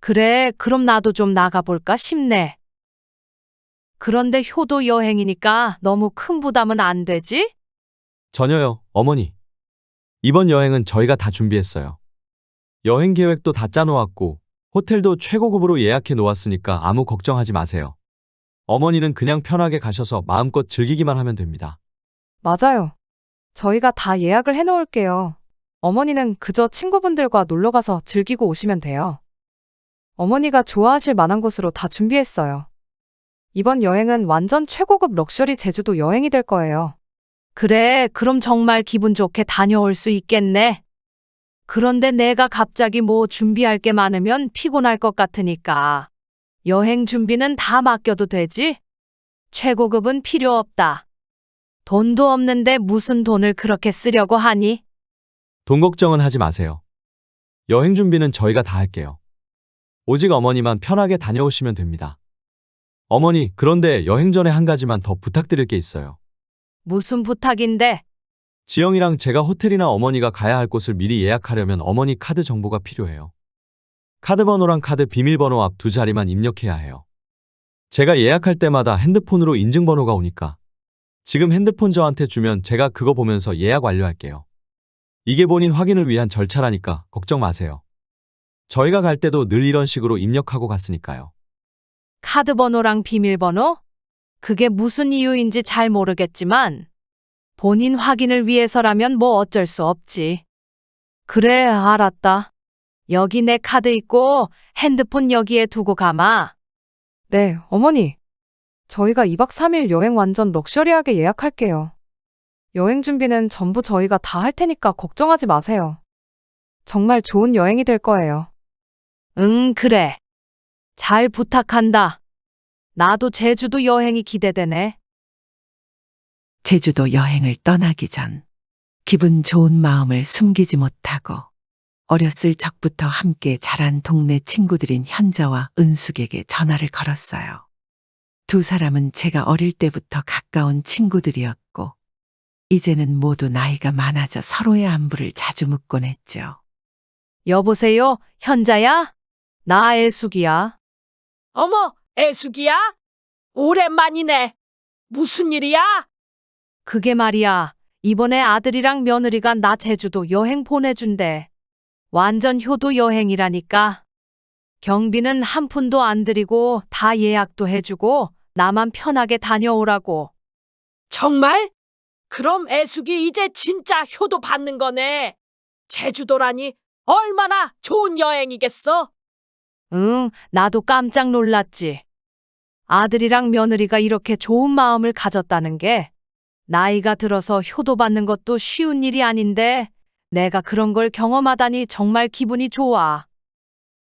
그래, 그럼 나도 좀 나가볼까 싶네. 그런데 효도 여행이니까 너무 큰 부담은 안 되지? 전혀요, 어머니. 이번 여행은 저희가 다 준비했어요. 여행 계획도 다 짜놓았고, 호텔도 최고급으로 예약해 놓았으니까 아무 걱정하지 마세요. 어머니는 그냥 편하게 가셔서 마음껏 즐기기만 하면 됩니다. 맞아요. 저희가 다 예약을 해놓을게요. 어머니는 그저 친구분들과 놀러가서 즐기고 오시면 돼요. 어머니가 좋아하실 만한 곳으로 다 준비했어요. 이번 여행은 완전 최고급 럭셔리 제주도 여행이 될 거예요. 그래, 그럼 정말 기분 좋게 다녀올 수 있겠네. 그런데 내가 갑자기 뭐 준비할 게 많으면 피곤할 것 같으니까. 여행 준비는 다 맡겨도 되지? 최고급은 필요 없다. 돈도 없는데 무슨 돈을 그렇게 쓰려고 하니? 돈 걱정은 하지 마세요. 여행 준비는 저희가 다 할게요. 오직 어머니만 편하게 다녀오시면 됩니다. 어머니, 그런데 여행 전에 한 가지만 더 부탁드릴 게 있어요. 무슨 부탁인데? 지영이랑 제가 호텔이나 어머니가 가야 할 곳을 미리 예약하려면 어머니 카드 정보가 필요해요. 카드 번호랑 카드 비밀번호 앞 두 자리만 입력해야 해요. 제가 예약할 때마다 핸드폰으로 인증번호가 오니까 지금 핸드폰 저한테 주면 제가 그거 보면서 예약 완료할게요. 이게 본인 확인을 위한 절차라니까 걱정 마세요. 저희가 갈 때도 늘 이런 식으로 입력하고 갔으니까요. 카드 번호랑 비밀번호? 그게 무슨 이유인지 잘 모르겠지만 본인 확인을 위해서라면 뭐 어쩔 수 없지. 그래, 알았다. 여기 내 카드 있고 핸드폰 여기에 두고 가마. 네, 어머니. 저희가 2박 3일 여행 완전 럭셔리하게 예약할게요. 여행 준비는 전부 저희가 다 할 테니까 걱정하지 마세요. 정말 좋은 여행이 될 거예요. 응, 그래. 잘 부탁한다. 나도 제주도 여행이 기대되네. 제주도 여행을 떠나기 전 기분 좋은 마음을 숨기지 못하고 어렸을 적부터 함께 자란 동네 친구들인 현자와 은숙에게 전화를 걸었어요. 두 사람은 제가 어릴 때부터 가까운 친구들이었고 이제는 모두 나이가 많아져 서로의 안부를 자주 묻곤 했죠. 여보세요, 현자야? 나 애숙이야. 어머, 애숙이야? 오랜만이네. 무슨 일이야? 그게 말이야. 이번에 아들이랑 며느리가 나 제주도 여행 보내준대. 완전 효도 여행이라니까. 경비는 한 푼도 안 들이고 다 예약도 해주고 나만 편하게 다녀오라고. 정말? 그럼 애숙이 이제 진짜 효도 받는 거네. 제주도라니 얼마나 좋은 여행이겠어? 응, 나도 깜짝 놀랐지. 아들이랑 며느리가 이렇게 좋은 마음을 가졌다는 게 나이가 들어서 효도받는 것도 쉬운 일이 아닌데 내가 그런 걸 경험하다니 정말 기분이 좋아.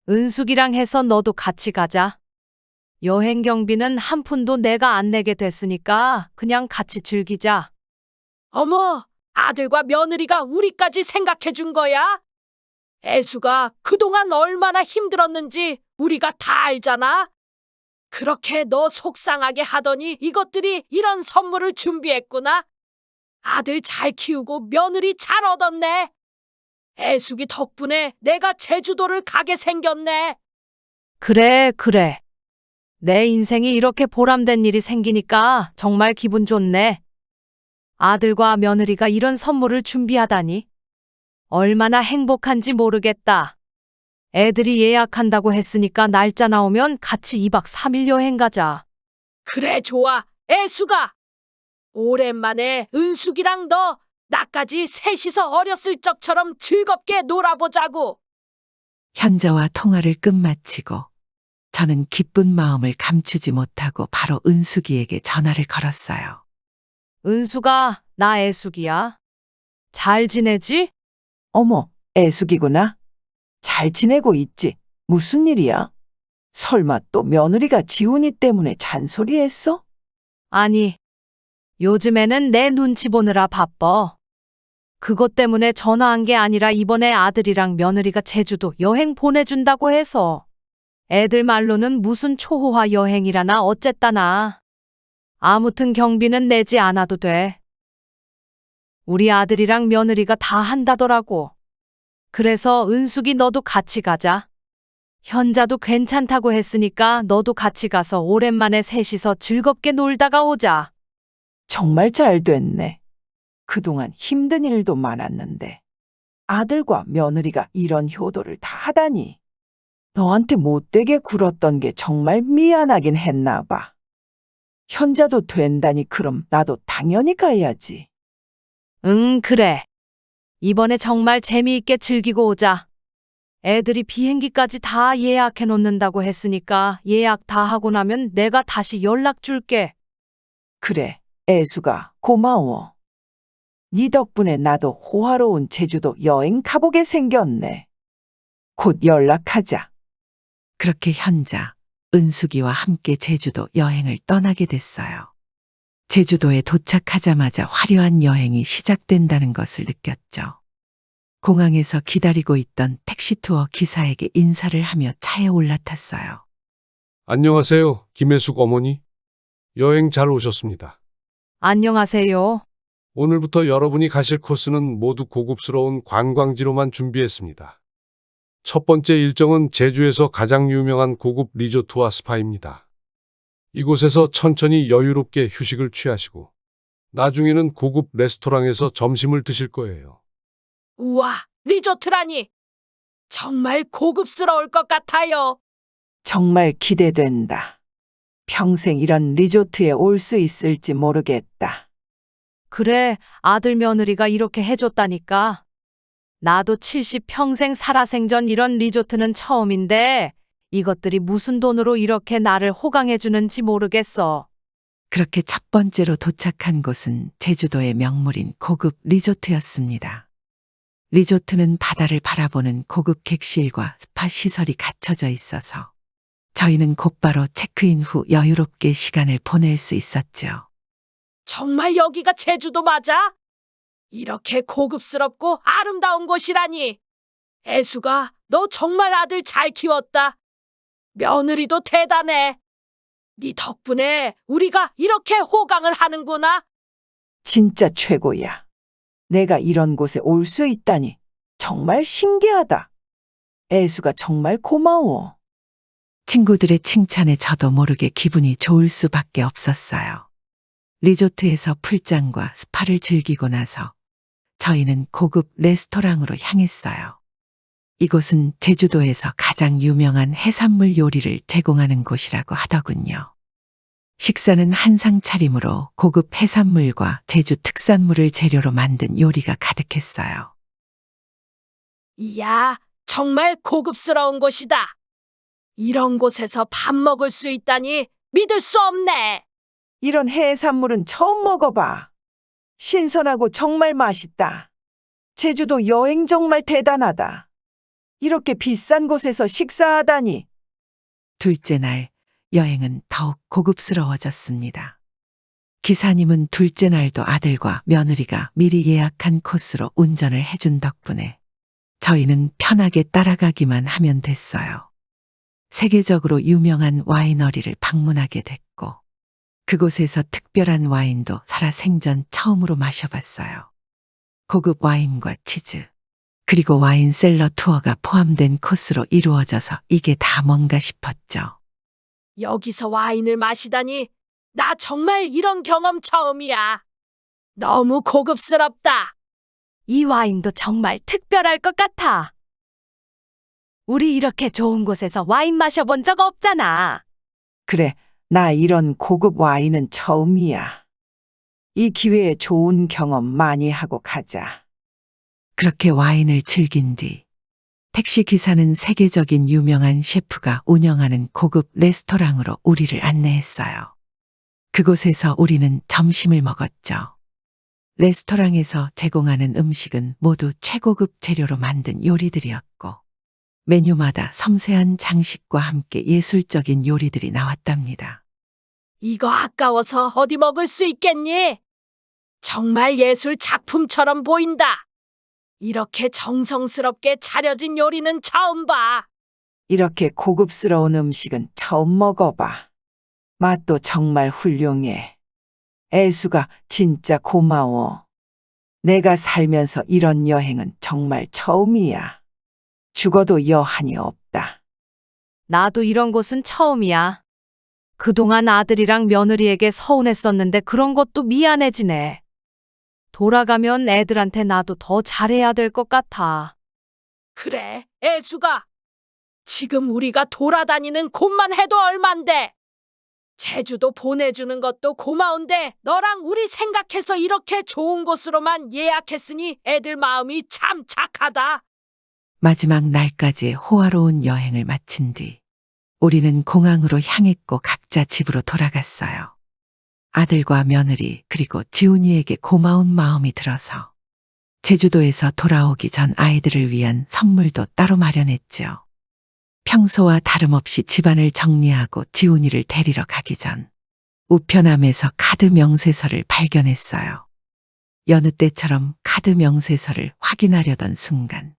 은숙이랑 해서 너도 같이 가자. 여행 경비는 한 푼도 내가 안 내게 됐으니까 그냥 같이 즐기자. 어머, 아들과 며느리가 우리까지 생각해 준 거야? 애수가 그동안 얼마나 힘들었는지 우리가 다 알잖아. 그렇게 너 속상하게 하더니 이것들이 이런 선물을 준비했구나. 아들 잘 키우고 며느리 잘 얻었네. 애숙이 덕분에 내가 제주도를 가게 생겼네. 그래. 내 인생이 이렇게 보람된 일이 생기니까 정말 기분 좋네. 아들과 며느리가 이런 선물을 준비하다니. 얼마나 행복한지 모르겠다. 애들이 예약한다고 했으니까 날짜 나오면 같이 2박 3일 여행 가자. 그래, 좋아. 애수가. 오랜만에 은숙이랑 너 나까지 셋이서 어렸을 적처럼 즐겁게 놀아보자고. 현자와 통화를 끝마치고 저는 기쁜 마음을 감추지 못하고 바로 은숙이에게 전화를 걸었어요. 은수가, 나 애숙이야. 잘 지내지? 어머, 애숙이구나. 잘 지내고 있지? 무슨 일이야? 설마 또 며느리가 지훈이 때문에 잔소리했어? 아니, 요즘에는 내 눈치 보느라 바빠. 그것 때문에 전화한 게 아니라 이번에 아들이랑 며느리가 제주도 여행 보내준다고 해서. 애들 말로는 무슨 초호화 여행이라나 어쨌다나. 아무튼 경비는 내지 않아도 돼. 우리 아들이랑 며느리가 다 한다더라고. 그래서 은숙이 너도 같이 가자. 현자도 괜찮다고 했으니까 너도 같이 가서 오랜만에 셋이서 즐겁게 놀다가 오자. 정말 잘 됐네. 그동안 힘든 일도 많았는데 아들과 며느리가 이런 효도를 다 하다니. 너한테 못되게 굴었던 게 정말 미안하긴 했나 봐. 현자도 된다니 그럼 나도 당연히 가야지. 응, 그래. 이번에 정말 재미있게 즐기고 오자. 애들이 비행기까지 다 예약해 놓는다고 했으니까 예약 다 하고 나면 내가 다시 연락 줄게. 그래, 애수가 고마워. 네 덕분에 나도 호화로운 제주도 여행 가보게 생겼네. 곧 연락하자. 그렇게 현자, 은숙이와 함께 제주도 여행을 떠나게 됐어요. 제주도에 도착하자마자 화려한 여행이 시작된다는 것을 느꼈죠. 공항에서 기다리고 있던 택시투어 기사에게 인사를 하며 차에 올라탔어요. 안녕하세요, 김혜숙 어머니. 여행 잘 오셨습니다. 안녕하세요. 오늘부터 여러분이 가실 코스는 모두 고급스러운 관광지로만 준비했습니다. 첫 번째 일정은 제주에서 가장 유명한 고급 리조트와 스파입니다. 이곳에서 천천히 여유롭게 휴식을 취하시고 나중에는 고급 레스토랑에서 점심을 드실 거예요. 우와, 리조트라니. 정말 고급스러울 것 같아요. 정말 기대된다. 평생 이런 리조트에 올 수 있을지 모르겠다. 그래, 아들 며느리가 이렇게 해줬다니까. 나도 70평생 살아생전 이런 리조트는 처음인데 이것들이 무슨 돈으로 이렇게 나를 호강해주는지 모르겠어. 그렇게 첫 번째로 도착한 곳은 제주도의 명물인 고급 리조트였습니다. 리조트는 바다를 바라보는 고급 객실과 스파 시설이 갖춰져 있어서 저희는 곧바로 체크인 후 여유롭게 시간을 보낼 수 있었죠. 정말 여기가 제주도 맞아? 이렇게 고급스럽고 아름다운 곳이라니. 애수가 너 정말 아들 잘 키웠다. 며느리도 대단해. 네 덕분에 우리가 이렇게 호강을 하는구나. 진짜 최고야. 내가 이런 곳에 올 수 있다니 정말 신기하다. 애수가 정말 고마워. 친구들의 칭찬에 저도 모르게 기분이 좋을 수밖에 없었어요. 리조트에서 풀장과 스파를 즐기고 나서 저희는 고급 레스토랑으로 향했어요. 이곳은 제주도에서 가장 유명한 해산물 요리를 제공하는 곳이라고 하더군요. 식사는 한상 차림으로 고급 해산물과 제주 특산물을 재료로 만든 요리가 가득했어요. 이야, 정말 고급스러운 곳이다. 이런 곳에서 밥 먹을 수 있다니 믿을 수 없네. 이런 해산물은 처음 먹어봐. 신선하고 정말 맛있다. 제주도 여행 정말 대단하다. 이렇게 비싼 곳에서 식사하다니. 둘째 날 여행은 더욱 고급스러워졌습니다. 기사님은 둘째 날도 아들과 며느리가 미리 예약한 코스로 운전을 해준 덕분에 저희는 편하게 따라가기만 하면 됐어요. 세계적으로 유명한 와이너리를 방문하게 됐고 그곳에서 특별한 와인도 살아생전 처음으로 마셔봤어요. 고급 와인과 치즈, 그리고 와인 셀러 투어가 포함된 코스로 이루어져서 이게 다 뭔가 싶었죠. 여기서 와인을 마시다니 나 정말 이런 경험 처음이야. 너무 고급스럽다. 이 와인도 정말 특별할 것 같아. 우리 이렇게 좋은 곳에서 와인 마셔본 적 없잖아. 그래, 나 이런 고급 와인은 처음이야. 이 기회에 좋은 경험 많이 하고 가자. 그렇게 와인을 즐긴 뒤 택시 기사는 세계적인 유명한 셰프가 운영하는 고급 레스토랑으로 우리를 안내했어요. 그곳에서 우리는 점심을 먹었죠. 레스토랑에서 제공하는 음식은 모두 최고급 재료로 만든 요리들이었고 메뉴마다 섬세한 장식과 함께 예술적인 요리들이 나왔답니다. 이거 아까워서 어디 먹을 수 있겠니? 정말 예술 작품처럼 보인다. 이렇게 정성스럽게 차려진 요리는 처음 봐. 이렇게 고급스러운 음식은 처음 먹어봐. 맛도 정말 훌륭해. 애수가 진짜 고마워. 내가 살면서 이런 여행은 정말 처음이야. 죽어도 여한이 없다. 나도 이런 곳은 처음이야. 그동안 아들이랑 며느리에게 서운했었는데 그런 것도 미안해지네. 돌아가면 애들한테 나도 더 잘해야 될 것 같아. 그래, 애수가. 지금 우리가 돌아다니는 곳만 해도 얼만데. 제주도 보내주는 것도 고마운데 너랑 우리 생각해서 이렇게 좋은 곳으로만 예약했으니 애들 마음이 참 착하다. 마지막 날까지의 호화로운 여행을 마친 뒤 우리는 공항으로 향했고 각자 집으로 돌아갔어요. 아들과 며느리 그리고 지훈이에게 고마운 마음이 들어서 제주도에서 돌아오기 전 아이들을 위한 선물도 따로 마련했죠. 평소와 다름없이 집안을 정리하고 지훈이를 데리러 가기 전 우편함에서 카드 명세서를 발견했어요. 여느 때처럼 카드 명세서를 확인하려던 순간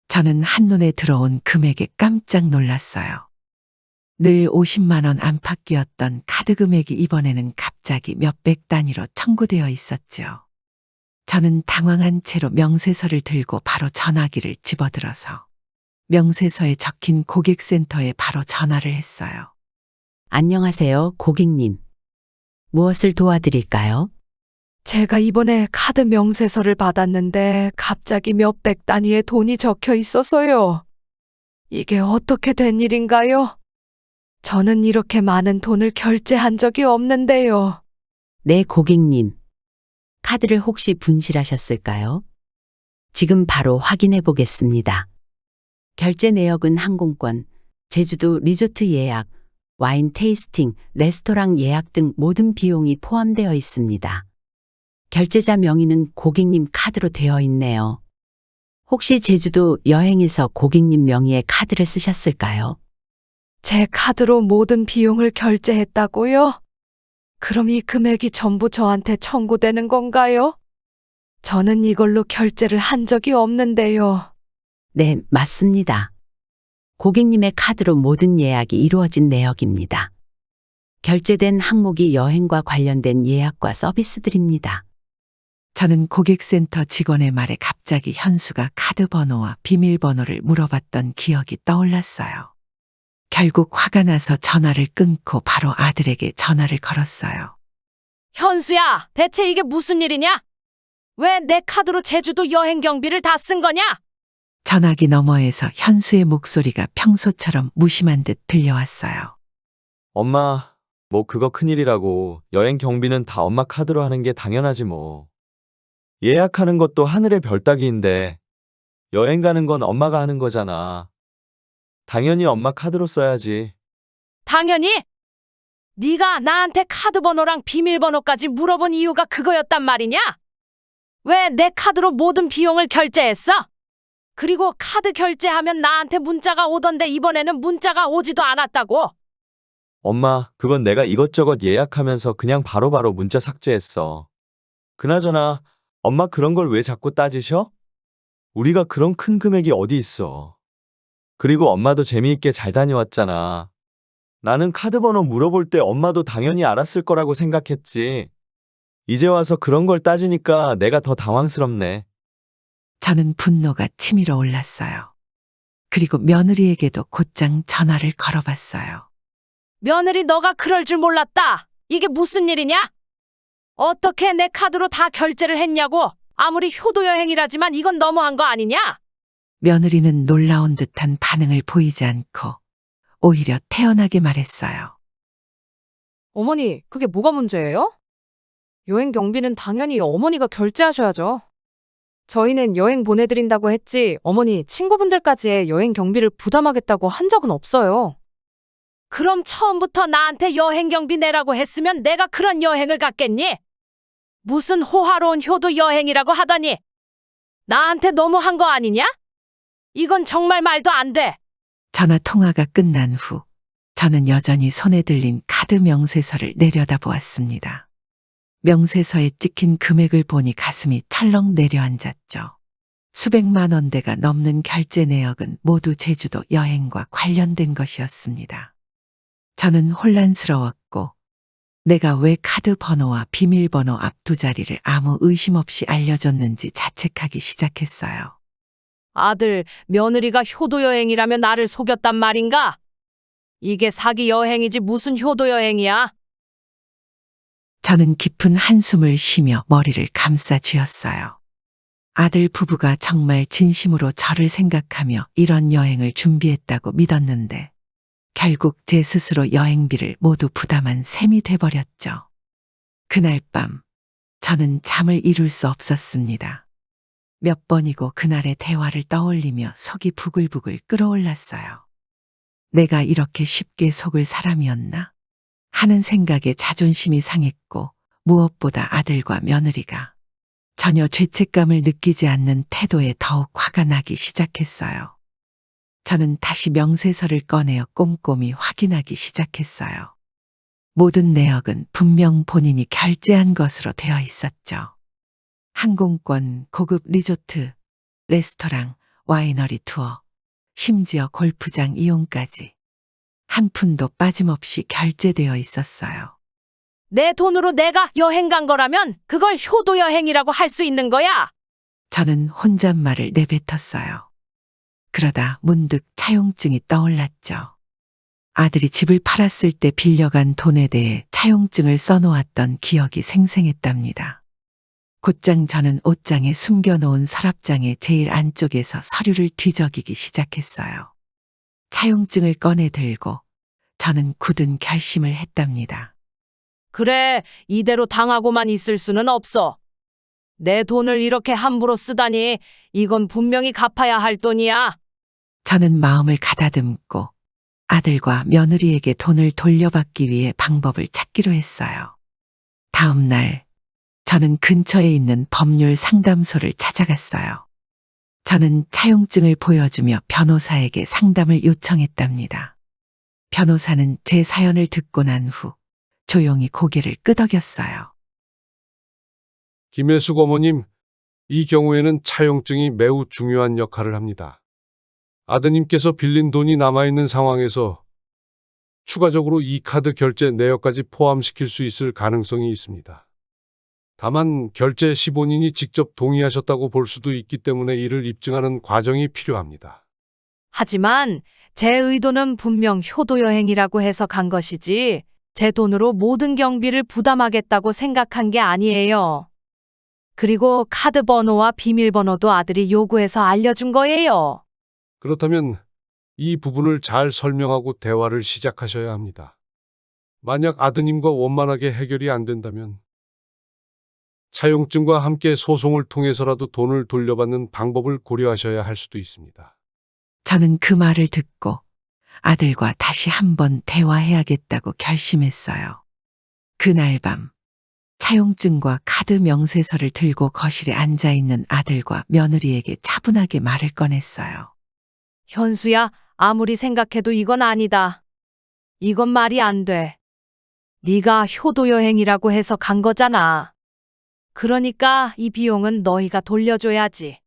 저는 한눈에 들어온 금액에 깜짝 놀랐어요. 늘 50만 원 안팎이었던 카드 금액이 이번에는 갑자기 몇백 단위로 청구되어 있었죠. 저는 당황한 채로 명세서를 들고 바로 전화기를 집어들어서 명세서에 적힌 고객센터에 바로 전화를 했어요. 안녕하세요, 고객님. 무엇을 도와드릴까요? 제가 이번에 카드 명세서를 받았는데 갑자기 몇백 단위의 돈이 적혀 있어서요. 이게 어떻게 된 일인가요? 저는 이렇게 많은 돈을 결제한 적이 없는데요. 네, 고객님. 카드를 혹시 분실하셨을까요? 지금 바로 확인해 보겠습니다. 결제 내역은 항공권, 제주도 리조트 예약, 와인 테이스팅, 레스토랑 예약 등 모든 비용이 포함되어 있습니다. 결제자 명의는 고객님 카드로 되어 있네요. 혹시 제주도 여행에서 고객님 명의의 카드를 쓰셨을까요? 제 카드로 모든 비용을 결제했다고요? 그럼 이 금액이 전부 저한테 청구되는 건가요? 저는 이걸로 결제를 한 적이 없는데요. 네, 맞습니다. 고객님의 카드로 모든 예약이 이루어진 내역입니다. 결제된 항목이 여행과 관련된 예약과 서비스들입니다. 저는 고객센터 직원의 말에 갑자기 현수가 카드 번호와 비밀번호를 물어봤던 기억이 떠올랐어요. 결국 화가 나서 전화를 끊고 바로 아들에게 전화를 걸었어요. 현수야, 대체 이게 무슨 일이냐? 왜 내 카드로 제주도 여행 경비를 다 쓴 거냐? 전화기 너머에서 현수의 목소리가 평소처럼 무심한 듯 들려왔어요. 엄마, 뭐 그거 큰일이라고. 여행 경비는 다 엄마 카드로 하는 게 당연하지 뭐. 예약하는 것도 하늘의 별 따기인데 여행 가는 건 엄마가 하는 거잖아. 당연히 엄마 카드로 써야지. 당연히 네가 나한테 카드 번호랑 비밀번호까지 물어본 이유가 그거였단 말이냐? 왜 내 카드로 모든 비용을 결제했어? 그리고 카드 결제하면 나한테 문자가 오던데 이번에는 문자가 오지도 않았다고. 엄마, 그건 내가 이것저것 예약하면서 그냥 바로바로 문자 삭제했어. 그나저나 엄마 그런 걸 왜 자꾸 따지셔? 우리가 그런 큰 금액이 어디 있어. 그리고 엄마도 재미있게 잘 다녀왔잖아. 나는 카드 번호 물어볼 때 엄마도 당연히 알았을 거라고 생각했지. 이제 와서 그런 걸 따지니까 내가 더 당황스럽네. 저는 분노가 치밀어 올랐어요. 그리고 며느리에게도 곧장 전화를 걸어봤어요. 며느리 너가 그럴 줄 몰랐다. 이게 무슨 일이냐? 어떻게 내 카드로 다 결제를 했냐고. 아무리 효도 여행이라지만 이건 너무한 거 아니냐? 며느리는 놀라운 듯한 반응을 보이지 않고 오히려 태연하게 말했어요. 어머니, 그게 뭐가 문제예요? 여행 경비는 당연히 어머니가 결제하셔야죠. 저희는 여행 보내드린다고 했지 어머니 친구분들까지의 여행 경비를 부담하겠다고 한 적은 없어요. 그럼 처음부터 나한테 여행 경비 내라고 했으면 내가 그런 여행을 갔겠니? 무슨 호화로운 효도 여행이라고 하더니 나한테 너무한 거 아니냐? 이건 정말 말도 안 돼. 전화 통화가 끝난 후 저는 여전히 손에 들린 카드 명세서를 내려다보았습니다. 명세서에 찍힌 금액을 보니 가슴이 철렁 내려앉았죠. 수백만 원대가 넘는 결제 내역은 모두 제주도 여행과 관련된 것이었습니다. 저는 혼란스러웠고 내가 왜 카드 번호와 비밀번호 앞 두 자리를 아무 의심 없이 알려줬는지 자책하기 시작했어요. 아들, 며느리가 효도 여행이라며 나를 속였단 말인가? 이게 사기 여행이지 무슨 효도 여행이야? 저는 깊은 한숨을 쉬며 머리를 감싸 쥐었어요. 아들 부부가 정말 진심으로 저를 생각하며 이런 여행을 준비했다고 믿었는데 결국 제 스스로 여행비를 모두 부담한 셈이 돼버렸죠. 그날 밤 저는 잠을 이룰 수 없었습니다. 몇 번이고 그날의 대화를 떠올리며 속이 부글부글 끓어올랐어요. 내가 이렇게 쉽게 속을 사람이었나? 하는 생각에 자존심이 상했고 무엇보다 아들과 며느리가 전혀 죄책감을 느끼지 않는 태도에 더욱 화가 나기 시작했어요. 저는 다시 명세서를 꺼내어 꼼꼼히 확인하기 시작했어요. 모든 내역은 분명 본인이 결제한 것으로 되어 있었죠. 항공권, 고급 리조트, 레스토랑, 와이너리 투어, 심지어 골프장 이용까지 한 푼도 빠짐없이 결제되어 있었어요. 내 돈으로 내가 여행 간 거라면 그걸 효도 여행이라고 할 수 있는 거야. 저는 혼잣말을 내뱉었어요. 그러다 문득 차용증이 떠올랐죠. 아들이 집을 팔았을 때 빌려간 돈에 대해 차용증을 써놓았던 기억이 생생했답니다. 곧장 저는 옷장에 숨겨놓은 서랍장의 제일 안쪽에서 서류를 뒤적이기 시작했어요. 차용증을 꺼내 들고 저는 굳은 결심을 했답니다. 그래, 이대로 당하고만 있을 수는 없어. 내 돈을 이렇게 함부로 쓰다니 이건 분명히 갚아야 할 돈이야. 저는 마음을 가다듬고 아들과 며느리에게 돈을 돌려받기 위해 방법을 찾기로 했어요. 다음 날 저는 근처에 있는 법률 상담소를 찾아갔어요. 저는 차용증을 보여주며 변호사에게 상담을 요청했답니다. 변호사는 제 사연을 듣고 난 후 조용히 고개를 끄덕였어요. 김혜숙 어머님, 이 경우에는 차용증이 매우 중요한 역할을 합니다. 아드님께서 빌린 돈이 남아있는 상황에서 추가적으로 이 카드 결제 내역까지 포함시킬 수 있을 가능성이 있습니다. 다만 결제 시 본인이 직접 동의하셨다고 볼 수도 있기 때문에 이를 입증하는 과정이 필요합니다. 하지만 제 의도는 분명 효도 여행이라고 해서 간 것이지 제 돈으로 모든 경비를 부담하겠다고 생각한 게 아니에요. 그리고 카드 번호와 비밀번호도 아들이 요구해서 알려준 거예요. 그렇다면 이 부분을 잘 설명하고 대화를 시작하셔야 합니다. 만약 아드님과 원만하게 해결이 안 된다면 차용증과 함께 소송을 통해서라도 돈을 돌려받는 방법을 고려하셔야 할 수도 있습니다. 저는 그 말을 듣고 아들과 다시 한번 대화해야겠다고 결심했어요. 그날 밤 차용증과 카드 명세서를 들고 거실에 앉아 있는 아들과 며느리에게 차분하게 말을 꺼냈어요. 현수야, 아무리 생각해도 이건 아니다. 이건 말이 안 돼. 네가 효도 여행이라고 해서 간 거잖아. 그러니까 이 비용은 너희가 돌려줘야지.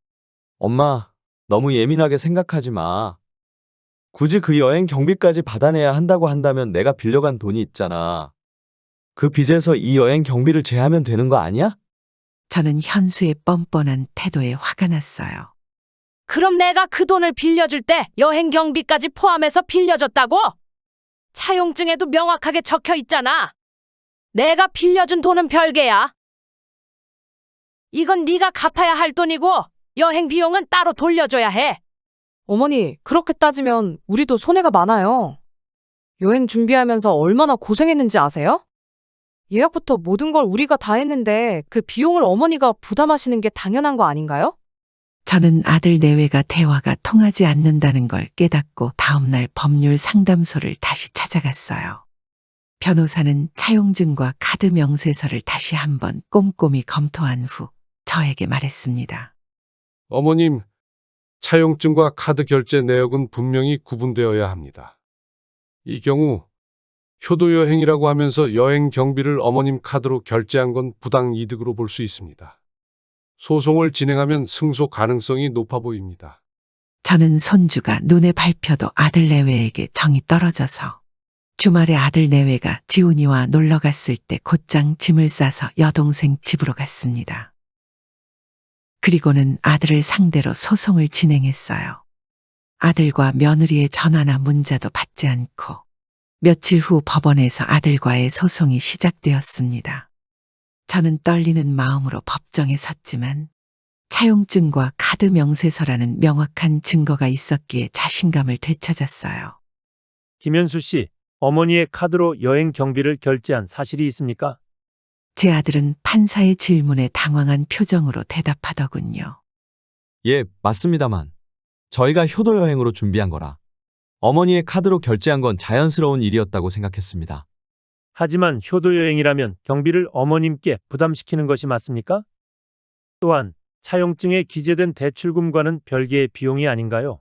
엄마, 너무 예민하게 생각하지 마. 굳이 그 여행 경비까지 받아내야 한다고 한다면 내가 빌려간 돈이 있잖아. 그 빚에서 이 여행 경비를 제하면 되는 거 아니야? 저는 현수의 뻔뻔한 태도에 화가 났어요. 그럼 내가 그 돈을 빌려줄 때 여행 경비까지 포함해서 빌려줬다고? 차용증에도 명확하게 적혀 있잖아. 내가 빌려준 돈은 별개야. 이건 네가 갚아야 할 돈이고 여행 비용은 따로 돌려줘야 해. 어머니, 그렇게 따지면 우리도 손해가 많아요. 여행 준비하면서 얼마나 고생했는지 아세요? 예약부터 모든 걸 우리가 다 했는데 그 비용을 어머니가 부담하시는 게 당연한 거 아닌가요? 저는 아들 내외가 대화가 통하지 않는다는 걸 깨닫고 다음날 법률 상담소를 다시 찾아갔어요. 변호사는 차용증과 카드 명세서를 다시 한번 꼼꼼히 검토한 후 저에게 말했습니다. 어머님, 차용증과 카드 결제 내역은 분명히 구분되어야 합니다. 이 경우 효도 여행이라고 하면서 여행 경비를 어머님 카드로 결제한 건 부당 이득으로 볼 수 있습니다. 소송을 진행하면 승소 가능성이 높아 보입니다. 저는 손주가 눈에 밟혀도 아들 내외에게 정이 떨어져서 주말에 아들 내외가 지훈이와 놀러 갔을 때 곧장 짐을 싸서 여동생 집으로 갔습니다. 그리고는 아들을 상대로 소송을 진행했어요. 아들과 며느리의 전화나 문자도 받지 않고 며칠 후 법원에서 아들과의 소송이 시작되었습니다. 저는 떨리는 마음으로 법정에 섰지만 차용증과 카드 명세서라는 명확한 증거가 있었기에 자신감을 되찾았어요. 김현수 씨, 어머니의 카드로 여행 경비를 결제한 사실이 있습니까? 제 아들은 판사의 질문에 당황한 표정으로 대답하더군요. 예, 맞습니다만. 저희가 효도 여행으로 준비한 거라. 어머니의 카드로 결제한 건 자연스러운 일이었다고 생각했습니다. 하지만 효도 여행이라면 경비를 어머님께 부담시키는 것이 맞습니까? 또한 차용증에 기재된 대출금과는 별개의 비용이 아닌가요?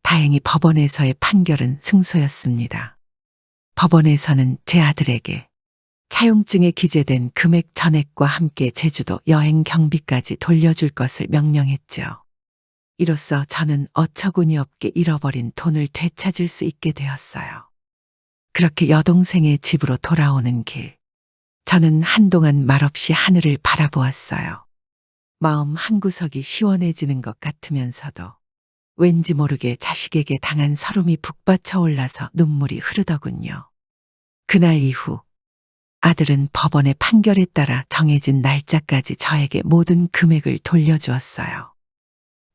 다행히 법원에서의 판결은 승소였습니다. 법원에서는 제 아들에게 차용증에 기재된 금액 전액과 함께 제주도 여행 경비까지 돌려줄 것을 명령했죠. 이로써 저는 어처구니 없게 잃어버린 돈을 되찾을 수 있게 되었어요. 그렇게 여동생의 집으로 돌아오는 길, 저는 한동안 말없이 하늘을 바라보았어요. 마음 한구석이 시원해지는 것 같으면서도 왠지 모르게 자식에게 당한 서름이 북받쳐 올라서 눈물이 흐르더군요. 그날 이후 아들은 법원의 판결에 따라 정해진 날짜까지 저에게 모든 금액을 돌려주었어요.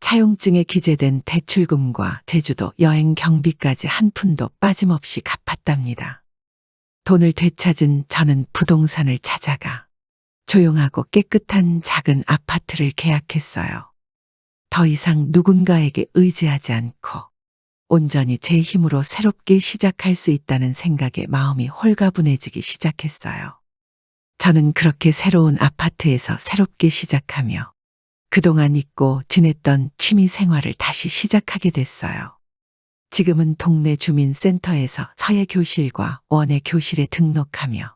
차용증에 기재된 대출금과 제주도 여행 경비까지 한 푼도 빠짐없이 갚았답니다. 돈을 되찾은 저는 부동산을 찾아가 조용하고 깨끗한 작은 아파트를 계약했어요. 더 이상 누군가에게 의지하지 않고 온전히 제 힘으로 새롭게 시작할 수 있다는 생각에 마음이 홀가분해지기 시작했어요. 저는 그렇게 새로운 아파트에서 새롭게 시작하며 그동안 잊고 지냈던 취미 생활을 다시 시작하게 됐어요. 지금은 동네 주민센터에서 서예 교실과 원예 교실에 등록하며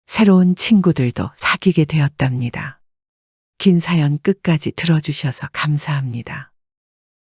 새로운 친구들도 사귀게 되었답니다. 긴 사연 끝까지 들어주셔서 감사합니다.